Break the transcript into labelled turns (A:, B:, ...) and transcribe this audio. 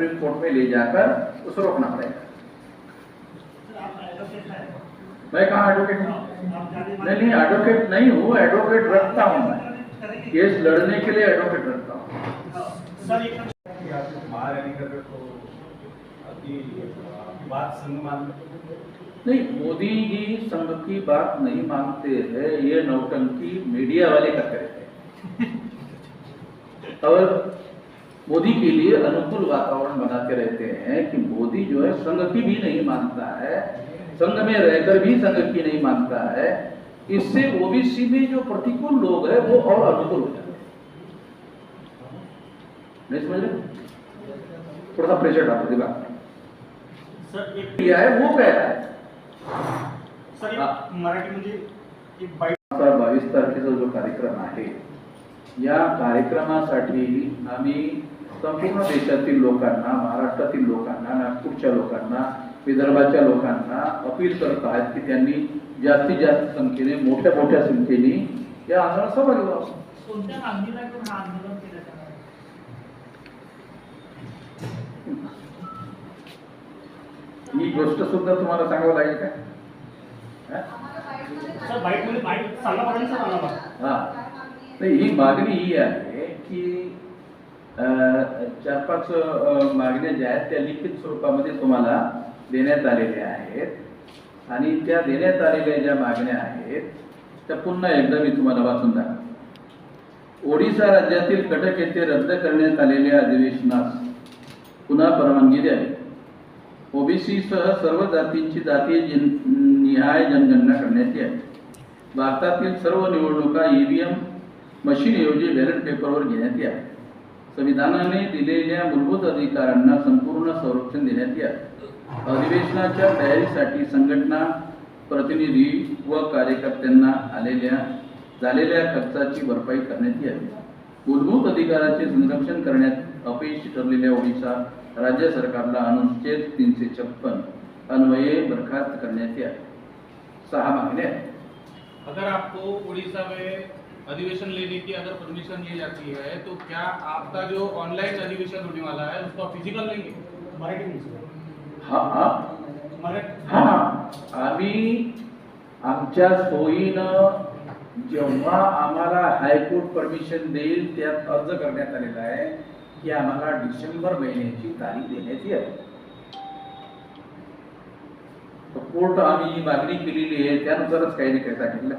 A: Supreme court में ले जाकर उसको रोकना पड़ेगा। मैं कहाँ एडवोकेट हूँ? नहीं, एडवोकेट नहीं हूँ, एडवोकेट रखता हूँ मैं, केस लड़ने के लिए एडवोकेट रखता हूँ।
B: महारैली कर रहे तो बात संग मान
A: नहीं, मोदी जी संघ की बात नहीं मानते हैं, ये नौटंकी मीडिया वाले करते रहते हैं और मोदी के लिए अनुकूल वातावरण बनाते रहते हैं कि मोदी जो है संघ की भी नहीं मानता है, संघ में रहकर भी संघ की नहीं मानता है। इससे ओबीसी में जो प्रतिकूल लोग हैं वो और अनुकूल हो जाते हैं। नहीं समझ रहे? थोड़ा सा प्रेशर डालो दिमाग में।
C: सर एक
A: किया है वो कह रहा है
C: सर मराठी म्हणजे एक बाईट
A: 22 तारखेचा जो कार्यक्रम आहे या कार्यक्रमासाठी आम्ही संपूर्ण देशातील लोकांना, महाराष्ट्रातील लोकांना, नागपूरच्या लोकांना, विदर्भाच्या लोकांना अपील करत आहेत की त्यांनी जास्तीत जास्त संख्येने मोठ्या संख्येने या आंदोलनात सहभागी व्हावं।
D: कोणत्या मागणीला घेऊन हा आंदोलन केलं जाणार आहे?
A: ही गोष्ट सुद्धा तुम्हाला सांगावं लागेल का?
C: सर बाईट मध्ये बाईट सांगा पर्यंत सर आम्हाला
A: हा, नाही, ही मागणी ही आहे की 4-5 मागण्या ज्या आहेत त्या लिखित स्वरूपामध्ये तुम्हाला देण्यात आलेल्या आहेत आणि त्या देण्यात आलेल्या ज्या मागण्या आहेत त्या पुन्हा एकदा मी तुम्हाला वाचून दाखवतो। ओडिशा राज्यातील कटक येथे रद्द करण्यात आलेल्या अधिवेशनास पुन्हा परवानगी द्यावी। ओबीसी सह सर्व जातींची जातीय निहाय जनगणना करण्यात यावी। भारतातील सर्व निवडणुका ईव्हीएम मशीनऐवजी बॅलेट पेपरवर घेण्यात याव्या। संविधानाने दिलेल्या मूलभूत अधिकारांना संपूर्ण संरक्षण देण्यात यावे। अधिवेशनाच्या तयारीसाठी संघटना प्रतिनिधी व कार्यकर्त्यांना झालेल्या खर्चाची भरपाई करण्यात यावी। मूलभूत अधिकाराचे संरक्षण करण्यात अपयशी ठरलेल्या ओडिशा राज्य सरकारला अनुच्छेद 356 अन्वये बरखास्त करण्यात यावे। 6 मागण्या आहेत।
E: अगर आपको उड़ीसा में अधिवेशन लेने की अगर परमिशन दी जाती है तो क्या आपका जो ऑनलाइन अधिवेशन होने वाला है उसको आप फिजिकल लेंगे?
C: मराठी मध्ये
A: आम्ही आमच्या सोयीनं जेव्हा आम्हाला हायकोर्ट परमिशन देईल त्यात अर्ज करण्यात आलेला आहे की आम्हाला डिसेंबर महिन्याची तारीख देण्यात यावी। कोर्ट आम्ही ही मागणी केलेली आहे त्यानुसारच काही नाही काय सांगितलं।